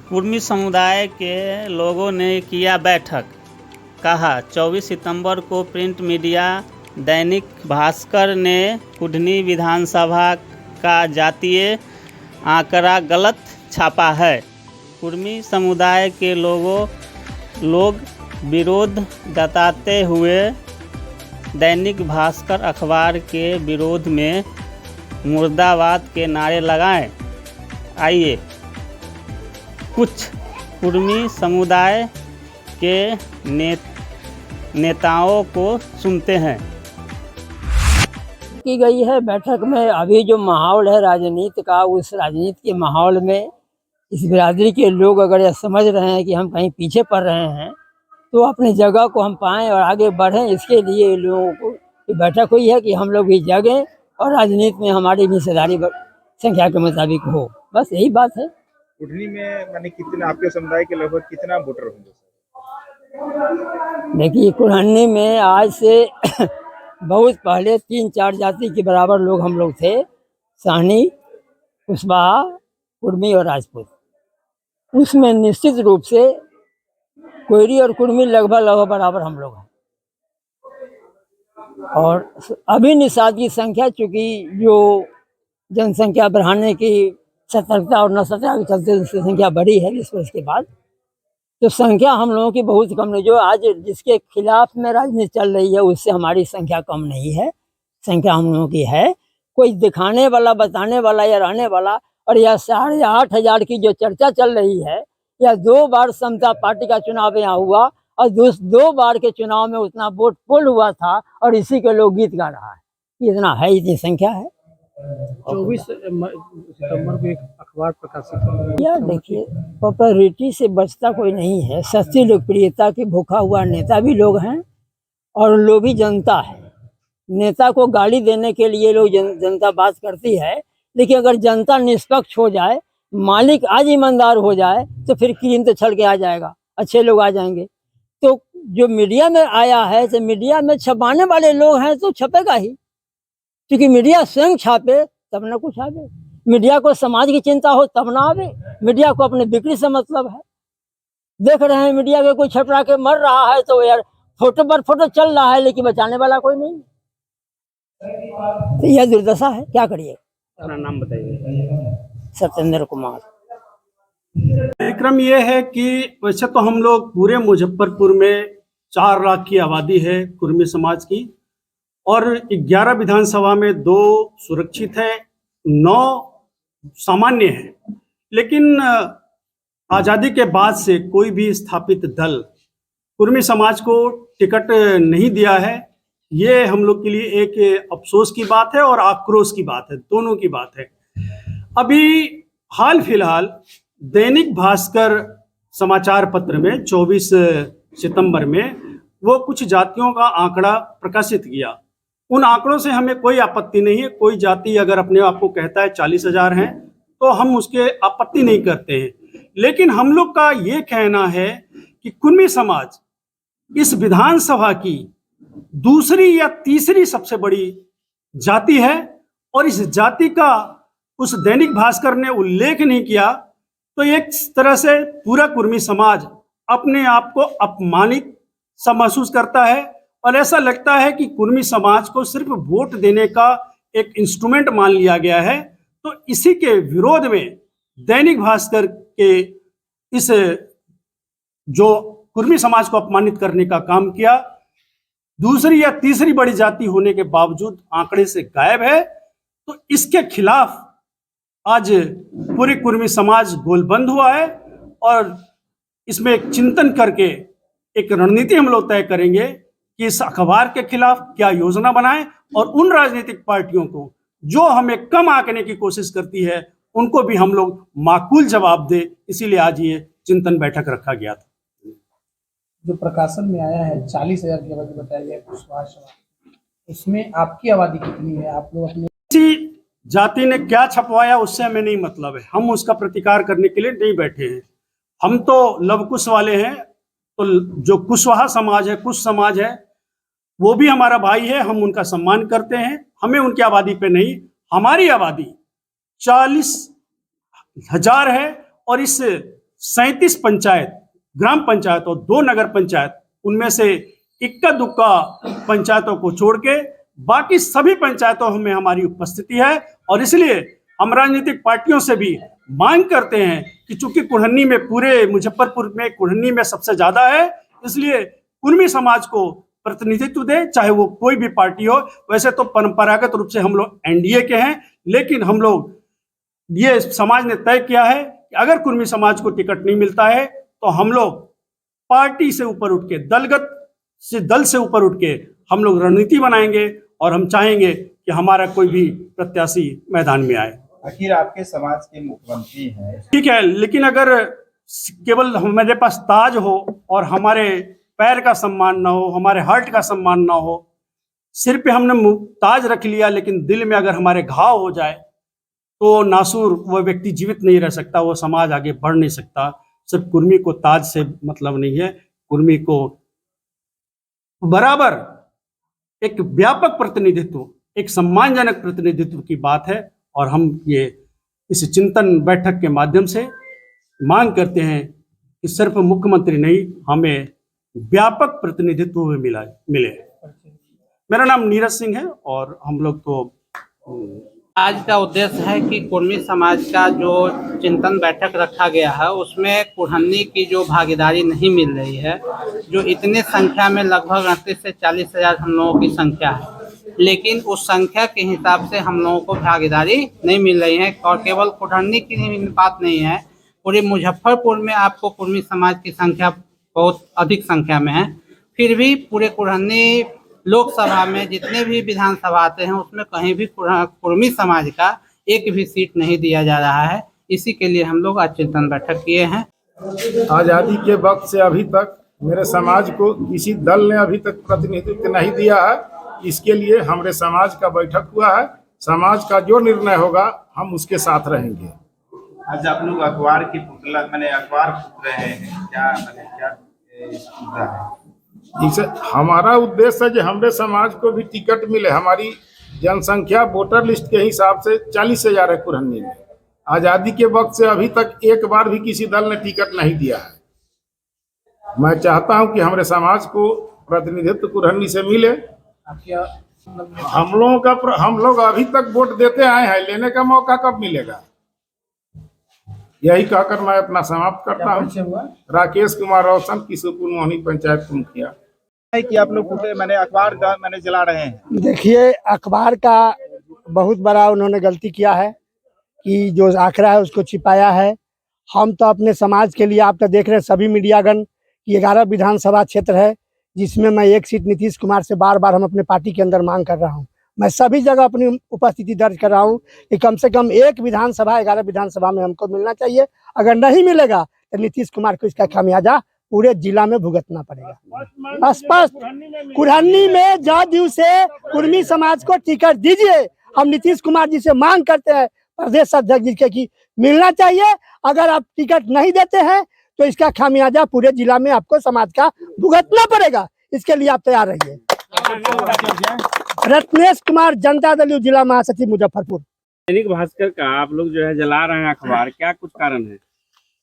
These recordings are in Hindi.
कुर्मी समुदाय के लोगों ने किया बैठक। कहा 24 सितंबर को प्रिंट मीडिया दैनिक भास्कर ने कुढ़नी विधानसभा का जातीय आंकड़ा गलत छापा है। कुर्मी समुदाय के लोग विरोध जताते हुए दैनिक भास्कर अखबार के विरोध में मुर्दाबाद के नारे लगाए। आइए कुछ कुर्मी समुदाय के नेताओं को सुनते हैं। की गई है बैठक में। अभी जो माहौल है राजनीति का, उस राजनीति के माहौल में इस बिरादरी के लोग अगर यह समझ रहे हैं कि हम कहीं पीछे पड़ रहे हैं तो अपनी जगह को हम पाएं और आगे बढ़ें, इसके लिए लोगों को बैठक हुई है कि हम लोग भी जगें और राजनीति में हमारी भी हिस्सेदारी संख्या के मुताबिक हो। बस यही बात है। कुढ़नी में माने कितने आपके समुदाय के लगभग कितना वोटर होंगे? देखिए, कुढ़नी में आज से बहुत पहले 3-4 जाति के बराबर लोग हम लोग थे, साहनी, कुशवाहा, कुर्मी और राजपूत। उसमें निश्चित रूप से कोयरी और कुर्मी लगभग बराबर हम लोग हैं। और अभी निषाद की संख्या, चूँकि जो जनसंख्या बढ़ाने की सतर्कता और नसतर्कता के चलते उसकी संख्या बढ़ी है 20 वर्ष के बाद, तो संख्या हम लोगों की बहुत कम नहीं। जो आज जिसके खिलाफ में राजनीति चल रही है उससे हमारी संख्या कम नहीं है, संख्या हम लोगों की है। कोई दिखाने वाला, बताने वाला या रहने वाला, और यह 8,500 की जो चर्चा चल रही है, या 2 बार समता पार्टी का चुनाव यहाँ हुआ और 2 बार के चुनाव में उतना वोट पोल हुआ था और इसी के लोग गीत गा रहा है। इतना है, इतनी संख्या है। 24 सितंबर को एक अखबार प्रकाशित या देखिए, पॉपुलैरिटी से बचता कोई नहीं है। सस्ती लोकप्रियता के भूखा हुआ नेता भी लोग हैं और लोभी जनता है। नेता को गाली देने के लिए लोग जनता बात करती है, लेकिन अगर जनता निष्पक्ष हो जाए, मालिक आज ईमानदार हो जाए, तो फिर क्रीम तो छल के आ जाएगा, अच्छे लोग आ जाएंगे। तो जो मीडिया में आया है, तो मीडिया में छपाने वाले लोग हैं तो छपेगा ही, क्योंकि मीडिया स्वयं छापे तब ना कुछ आवे। मीडिया को समाज की चिंता हो तब ना आवे। मीडिया को अपने बिक्री से मतलब है। देख रहे हैं मीडिया के कोई छपरा के मर रहा है तो यार फोटो पर फोटो चल रहा है, लेकिन बचाने वाला कोई नहीं। तो यह दुर्दशा है, क्या करिए। अपना नाम बताइए। सत्येंद्र कुमार। विक्रम ये है कि वैसे तो हम लोग पूरे मुजफ्फरपुर में 4 लाख की आबादी है कुर्मी समाज की, और 11 विधानसभा में 2 सुरक्षित है, 9 सामान्य है। लेकिन आज़ादी के बाद से कोई भी स्थापित दल कुर्मी समाज को टिकट नहीं दिया है। ये हम लोग के लिए एक अफसोस की बात है और आक्रोश की बात है, दोनों की बात है। अभी हाल फिलहाल दैनिक भास्कर समाचार पत्र में 24 सितंबर में वो कुछ जातियों का आंकड़ा प्रकाशित किया। उन आंकड़ों से हमें कोई आपत्ति नहीं है। कोई जाति अगर अपने आप को कहता है 40,000 हैं तो हम उसके आपत्ति नहीं करते हैं। लेकिन हम लोग का ये कहना है कि कुर्मी समाज इस विधानसभा की दूसरी या तीसरी सबसे बड़ी जाति है, और इस जाति का उस दैनिक भास्कर ने उल्लेख नहीं किया तो एक तरह से पूरा कुर्मी समाज अपने आप को अपमानित सा महसूस करता है, और ऐसा लगता है कि कुर्मी समाज को सिर्फ वोट देने का एक इंस्ट्रूमेंट मान लिया गया है। तो इसी के विरोध में दैनिक भास्कर के इस जो कुर्मी समाज को अपमानित करने का काम किया, दूसरी या तीसरी बड़ी जाति होने के बावजूद आंकड़े से गायब है, तो इसके खिलाफ आज पूरी कुर्मी समाज गोलबंद हुआ है। और इसमें एक चिंतन करके एक रणनीति हम लोग तय करेंगे कि इस अखबार के खिलाफ क्या योजना बनाएं, और उन राजनीतिक पार्टियों को जो हमें कम आंकने की कोशिश करती है उनको भी हम लोग माकूल जवाब दे। इसीलिए आज ये चिंतन बैठक रखा गया था। जो प्रकाशन में आया है 40,000 की आबादी बताया गया कुशवाहा समाज, इसमें आपकी आबादी कितनी है? आप लोग अपने किसी जाति ने क्या छपवाया उससे हमें नहीं मतलब है, हम उसका प्रतिकार करने के लिए नहीं बैठे हैं। हम तो लव कुश वाले हैं, तो जो कुशवाहा समाज है, कुश समाज है, वो भी हमारा भाई है, हम उनका सम्मान करते हैं। हमें उनकी आबादी पे नहीं, हमारी आबादी 40,000 है, और इस 37 पंचायत, ग्राम पंचायत और 2 नगर पंचायत, उनमें से इक्का दुक्का पंचायतों को छोड़ के बाकी सभी पंचायतों में हमारी उपस्थिति है। और इसलिए हम राजनीतिक पार्टियों से भी मांग करते हैं कि चूंकि कुढ़नी में, पूरे मुजफ्फरपुर में कुढ़नी में सबसे ज्यादा है, इसलिए कुर्मी समाज को प्रतिनिधित्व दे, चाहे वो कोई भी पार्टी हो। वैसे तो परंपरागत रूप से हम लोग एनडीए के हैं, लेकिन हम लोग, ये समाज ने तय किया है कि अगर कुर्मी समाज को टिकट नहीं मिलता है तो हम लोग पार्टी से ऊपर उठ के, दल से ऊपर उठ के हम लोग रणनीति बनाएंगे और हम चाहेंगे कि हमारा कोई भी प्रत्याशी मैदान में आए। आखिर आपके समाज के मुख्यमंत्री हैं, ठीक है, लेकिन अगर केवल हमारे पास ताज हो और हमारे पैर का सम्मान ना हो, हमारे हार्ट का सम्मान ना हो, सिर पे हमने ताज रख लिया लेकिन दिल में अगर हमारे घाव हो जाए तो नासूर वो व्यक्ति जीवित नहीं रह सकता, वो समाज आगे बढ़ नहीं सकता। सिर्फ कुर्मी को ताज से मतलब नहीं है, कुर्मी को बराबर एक व्यापक प्रतिनिधित्व, एक सम्मानजनक प्रतिनिधित्व की बात है। और हम ये इस चिंतन बैठक के माध्यम से मांग करते हैं कि सिर्फ मुख्यमंत्री नहीं, हमें व्यापक प्रतिनिधित्व में मिले। मेरा नाम नीरज सिंह है और हम लोग तो आज का उद्देश्य है कि कुर्मी समाज का जो चिंतन बैठक रखा गया है उसमें कुढ़नी की जो भागीदारी नहीं मिल रही है, जो इतने संख्या में लगभग 38 से 40 हज़ार हम लोगों की संख्या है, लेकिन उस संख्या के हिसाब से हम लोगों को भागीदारी नहीं मिल रही है। और केवल कुढ़नी की ही बात नहीं है, पूरे मुजफ्फरपुर में आपको कुर्मी समाज की संख्या बहुत अधिक संख्या में है, फिर भी पूरे कुढ़नी लोकसभा में जितने भी विधानसभा आते हैं उसमें कहीं भी कुर्मी समाज का एक भी सीट नहीं दिया जा रहा है। इसी के लिए हम लोग आज चिंतन बैठक किए हैं। आज़ादी के वक्त से अभी तक मेरे समाज को किसी दल ने अभी तक प्रतिनिधित्व नहीं दिया है। इसके लिए हमारे समाज का बैठक हुआ है। समाज का जो निर्णय होगा हम उसके साथ रहेंगे। आज आप लोग अखबार की पुतला, मैंने अखबार फूक रहे हैं, क्या मुद्दा है? इसे हमारा उद्देश्य है कि हमारे समाज को भी टिकट मिले। हमारी जनसंख्या वोटर लिस्ट के हिसाब से 40 हज़ार है कुढ़नी में। आज़ादी के वक्त से अभी तक एक बार भी किसी दल ने टिकट नहीं दिया है। मैं चाहता हूं कि हमारे समाज को प्रतिनिधित्व कुढ़नी से मिले। हम लोग अभी तक वोट देते आए हैं, लेने का मौका कब मिलेगा? यही कहकर मैं अपना समाप्त करता हूँ। राकेश कुमार रोशन, किशोरपुर मोहनी पंचायत मुखिया। कि आप लोग मैंने अखबार का जला रहे हैं। देखिए, अखबार का बहुत बड़ा उन्होंने गलती किया है कि जो आंकड़ा है उसको छिपाया है। हम तो अपने समाज के लिए, आप तो देख रहे हैं सभी मीडियागण की 11 विधानसभा क्षेत्र है, जिसमें मैं एक सीट नीतीश कुमार से बार बार हम अपने पार्टी के अंदर मांग कर रहा हूं। मैं सभी जगह अपनी उपस्थिति दर्ज कर रहा हूं कि कम से कम एक विधानसभा, 11 विधानसभा में हमको मिलना चाहिए। अगर नहीं मिलेगा तो नीतीश कुमार को इसका खामियाजा पूरे जिला में भुगतना पड़ेगा। स्पष्ट कुढ़नी में जदयू से कुर्मी समाज को टिकट दीजिए। हम नीतीश कुमार जी से मांग करते हैं, प्रदेश अध्यक्ष जी के, कि मिलना चाहिए। अगर आप टिकट नहीं देते हैं तो इसका खामियाजा पूरे जिला में आपको समाज का भुगतना पड़ेगा। इसके लिए आप तैयार रहिए। रत्नेश कुमार, जनता दल जिला महासचिव, मुजफ्फरपुर। दैनिक भास्कर का आप लोग जो है जला रहे हैं अखबार, क्या कुछ कारण है?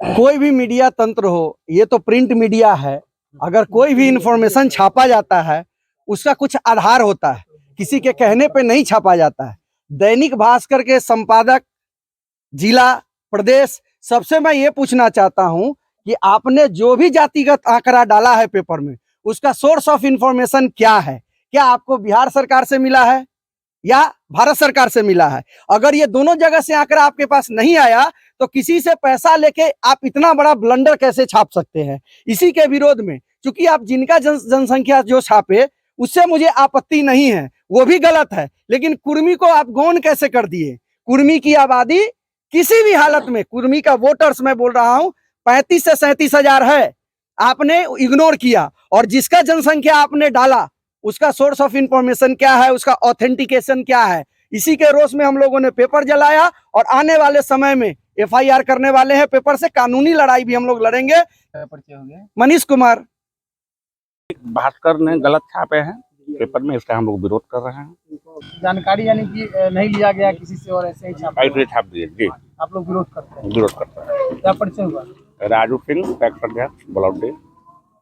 कोई भी मीडिया तंत्र हो, ये तो प्रिंट मीडिया है, अगर कोई भी इंफॉर्मेशन छापा जाता है उसका कुछ आधार होता है, किसी के कहने पे नहीं छापा जाता है। दैनिक भास्कर के संपादक, जिला, प्रदेश, सबसे मैं ये पूछना चाहता हूं कि आपने जो भी जातिगत आंकड़ा डाला है पेपर में, उसका सोर्स ऑफ इंफॉर्मेशन क्या है? क्या आपको बिहार सरकार से मिला है या भारत सरकार से मिला है? अगर ये दोनों जगह से आंकड़ा आपके पास नहीं आया तो किसी से पैसा लेके आप इतना बड़ा ब्लंडर कैसे छाप सकते हैं? इसी के विरोध में, क्योंकि आप जिनका जनसंख्या जो छापे उससे मुझे आपत्ति नहीं है, वो भी गलत है, लेकिन कुर्मी को आप गौन कैसे कर दिए? कुर्मी की आबादी किसी भी हालत में, कुर्मी का वोटर्स मैं बोल रहा हूं 35 से 37 हज़ार है, आपने इग्नोर किया। और जिसका जनसंख्या आपने डाला उसका सोर्स ऑफ इंफॉर्मेशन क्या है, उसका ऑथेंटिकेशन क्या है? इसी के रोष में हम लोगों ने पेपर जलाया और आने वाले समय में FIR करने वाले हैं पेपर से। कानूनी लड़ाई भी हम लोग लड़ेंगे। मनीष कुमार। भास्कर ने गलत छापे हैं, पेपर में, इसका हम लोग विरोध कर रहे हैं। जानकारी यानी कि नहीं लिया गया किसी से और ऐसे ही छापा, ऐसे छाप दिए जी, आप लोग विरोध करते हैं। विरोध करते हैं। क्या परिचय हुआ? राजू सिंह, टैक्स अध्यक्ष, बलौटी।